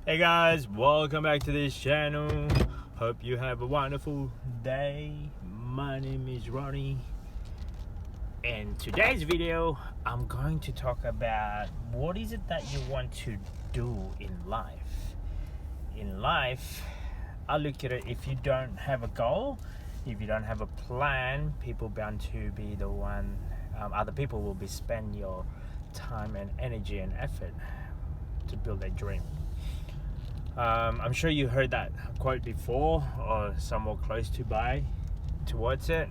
Hey guys, welcome back to this channel. Hope you have a wonderful day. My name is Ronnie. In today's video, I'm going to talk about what is it that you want to do in life. In life, I look at it, if you don't have a goal, if you don't have a plan, people bound to be the one, other people will be spend your time and energy and effort to build a dream. I'm sure you heard that quote before or somewhat close towards it.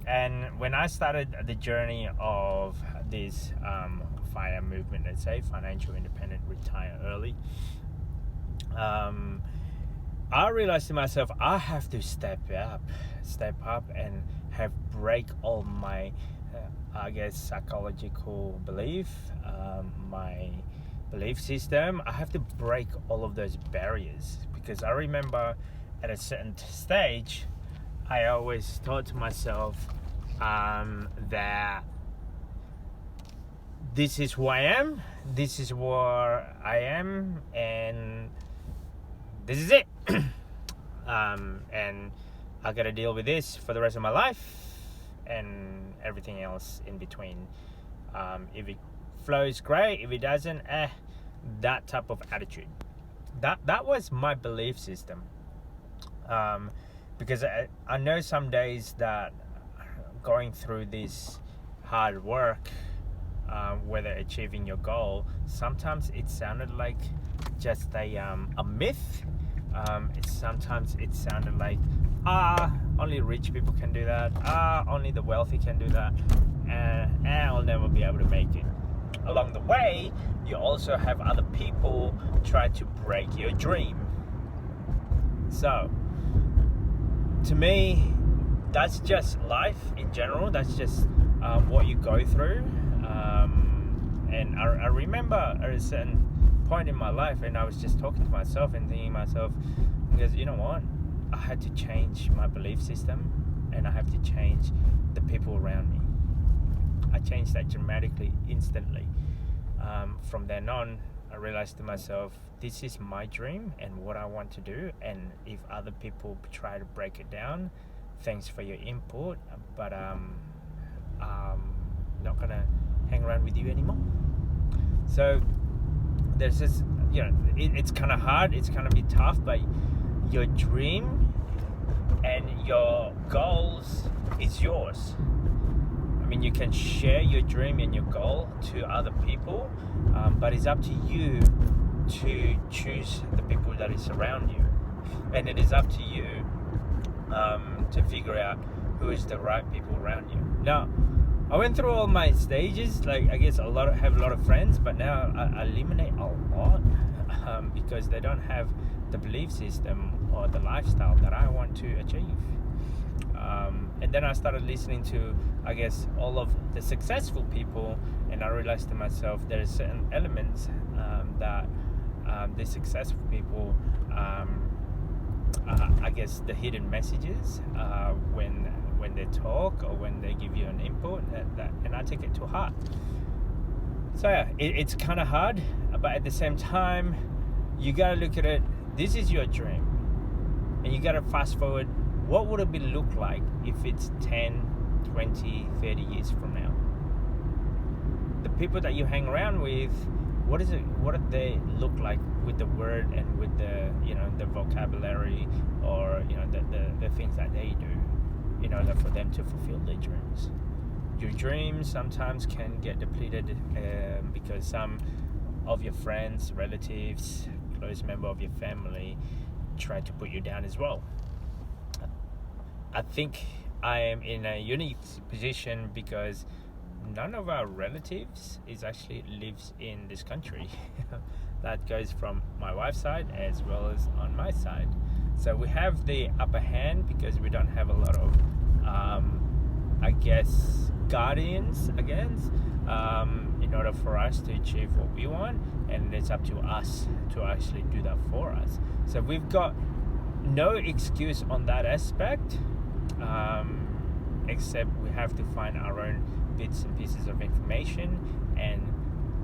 And when I started the journey of this FIRE movement, let's say financial independent, retire early, I realized to myself I have to step up and break all my psychological belief, my belief system. I have to break all of those barriers, because I remember at a certain stage I always thought to myself that this is who I am, this is where I am, and this is it. And I gotta deal with this for the rest of my life and everything else in between. If it flows, great. If it doesn't, that type of attitude. That was my belief system. Because I know some days that going through this hard work, whether achieving your goal, sometimes it sounded like just a myth. Sometimes it sounded like only rich people can do that, only the wealthy can do that, and I'll never be able to make it. Along the way, you also have other people try to break your dream. So to me, that's just life in general. That's just what you go through. And I remember at a certain point in my life, and I was just talking to myself and thinking to myself, because you know what, I had to change my belief system, and I have to change the people around me. I changed that dramatically, instantly. From then on, I realized to myself, this is my dream and what I want to do, and if other people try to break it down, thanks for your input, but I'm not gonna hang around with you anymore. So there's this, it's kind of hard, it's gonna be tough, but your dream and your goals is yours. I mean, you can share your dream and your goal to other people, but it's up to you to choose the people that is around you, and it is up to you to figure out who is the right people around you. Now, I went through all my stages. Like, I guess have a lot of friends, but now I eliminate a lot because they don't have the belief system or the lifestyle that I want to achieve. And then I started listening to, all of the successful people, and I realized to myself there are certain elements that the successful people, the hidden messages when they talk or when they give you an input, and I take it to heart. So yeah, it's kind of hard, but at the same time, you gotta look at it. This is your dream, and you gotta fast forward. What would it look like if it's 10, 20, 30 years from now? The people that you hang around with, what do they look like with the word and with the the vocabulary, or the things that they do in order for them to fulfill their dreams? Your dreams sometimes can get depleted because some of your friends, relatives, close member of your family try to put you down as well. I think I am in a unique position because none of our relatives lives in this country. That goes from my wife's side as well as on my side. So we have the upper hand because we don't have a lot of, guardians in order for us to achieve what we want, and it's up to us to actually do that for us. So we've got no excuse on that aspect. Except we have to find our own bits and pieces of information and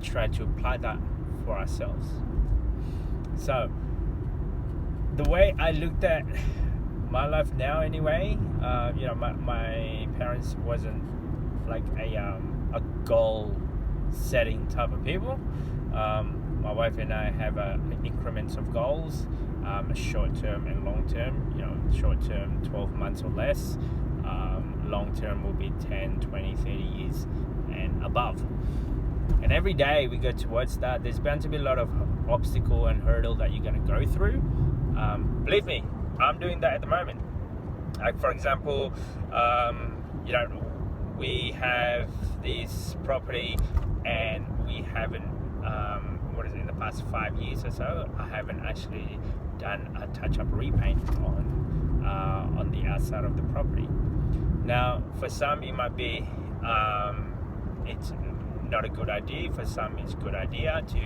try to apply that for ourselves. So the way I looked at my life now anyway, my parents wasn't like a goal setting type of people. My wife and I have increments of goals, short term and long term. Short term 12 months or less, long term will be 10, 20, 30 years and above. And every day we go towards that, there's bound to be a lot of obstacle and hurdle that you're going to go through. Believe me, I'm doing that at the moment. Like, for example, we have this property and we haven't, in the past 5 years or so, I haven't actually done a touch-up repaint on the outside of the property. Now, for some it might be, it's not a good idea. For some it's a good idea to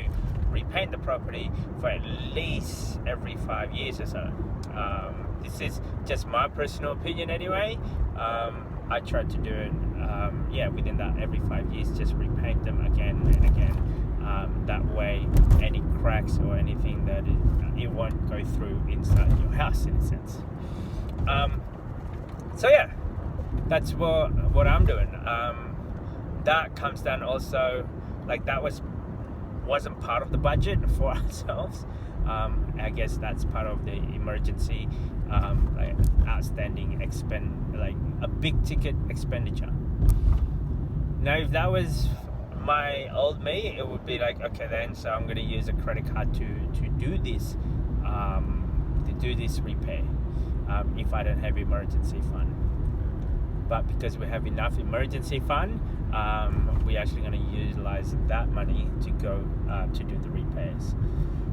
repaint the property for at least every 5 years or so. This is just my personal opinion anyway. I try to do it within that every 5 years, just repaint them again and again. That way any cracks or anything that it won't go through inside your house, in a sense. That's what I'm doing. That comes down also, like, that wasn't part of the budget for ourselves. I guess that's part of the emergency, outstanding a big ticket expenditure. Now, if that was my old me, it would be like, okay then, so I'm going to use a credit card to do this, repair, if I don't have emergency fund. But because we have enough emergency fund, we're actually going to utilize that money to go to do the repairs.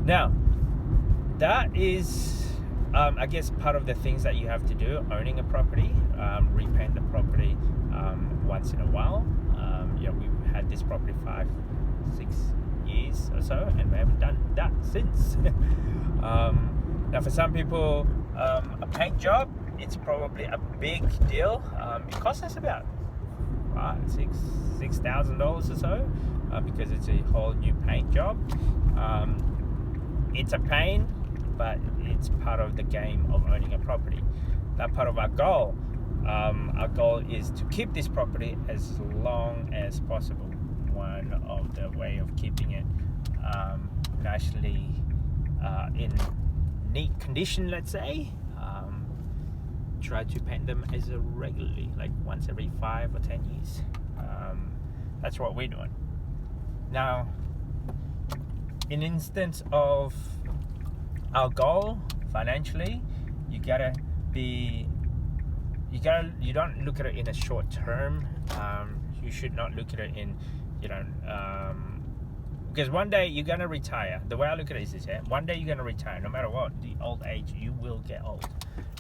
Now, that is, I guess, part of the things that you have to do owning a property. Repaint the property once in a while. We've had this property 5-6 years or so, and we haven't done that since. Now, for some people, a paint job, it's probably a big deal. It costs us about $6,000 or so, because it's a whole new paint job. It's a pain, but it's part of the game of owning a property. That part of our goal. Our goal is to keep this property as long as possible. One of the way of keeping it naturally in neat condition, let's say, try to paint them as regularly, like once every 5 or 10 years. That's what we're doing. Now, in instance of our goal financially, you don't look at it in a short term. You should not look at it in, because one day you're gonna retire. The way I look at it is this: one day you're gonna retire. No matter what, the old age, you will get old,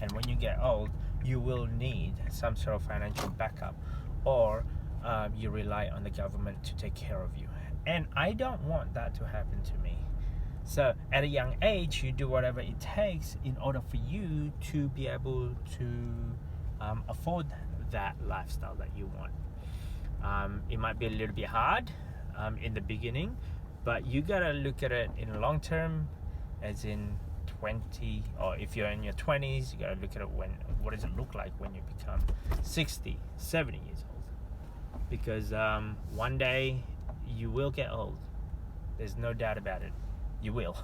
and when you get old, you will need some sort of financial backup, or you rely on the government to take care of you. And I don't want that to happen to me. So at a young age, you do whatever it takes in order for you to be able to afford that lifestyle that you want. It might be a little bit hard in the beginning, but you gotta look at it in long term, as in 20, or if you're in your 20s, you gotta look at it what does it look like when you become 60, 70 years old? Because one day you will get old. There's no doubt about it. You will.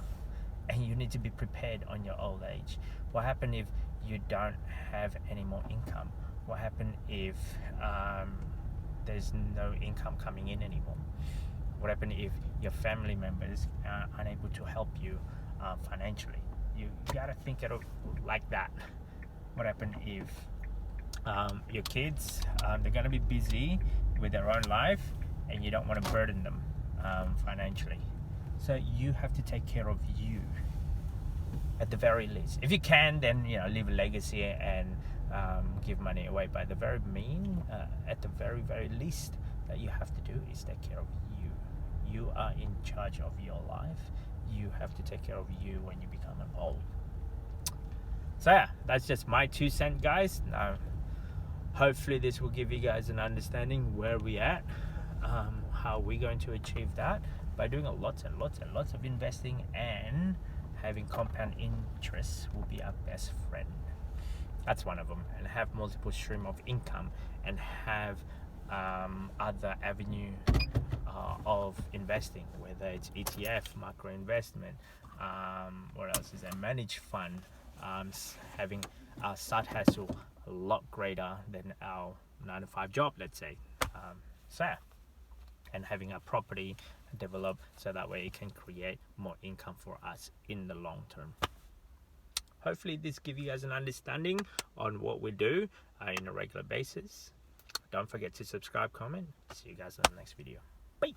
And you need to be prepared on your old age. What happens if you don't have any more income? What happens if there's no income coming in anymore? What happens if your family members are unable to help you financially? You gotta think of it like that. What happens if your kids, they're gonna be busy with their own life, and you don't want to burden them financially? So you have to take care of you at the very least. If you can, then leave a legacy and give money away. But at the very very least that you have to do is take care of you. You are in charge of your life. You have to take care of you when you become old. So yeah, that's just my 2 cents, guys. Now, hopefully this will give you guys an understanding where we're at, how we're going to achieve that by doing lots and lots of investing and having compound interest will be our best friend. That's one of them. And have multiple stream of income, and have other avenue of investing, whether it's ETF, micro investment, what else is there, managed fund, having our side hustle a lot greater than our 9-to-5 job, let's say. So yeah, and having a property develop so that way it can create more income for us in the long term. Hopefully this gives you guys an understanding on what we do in a regular basis. Don't forget to subscribe, comment. See you guys in the next video. Bye.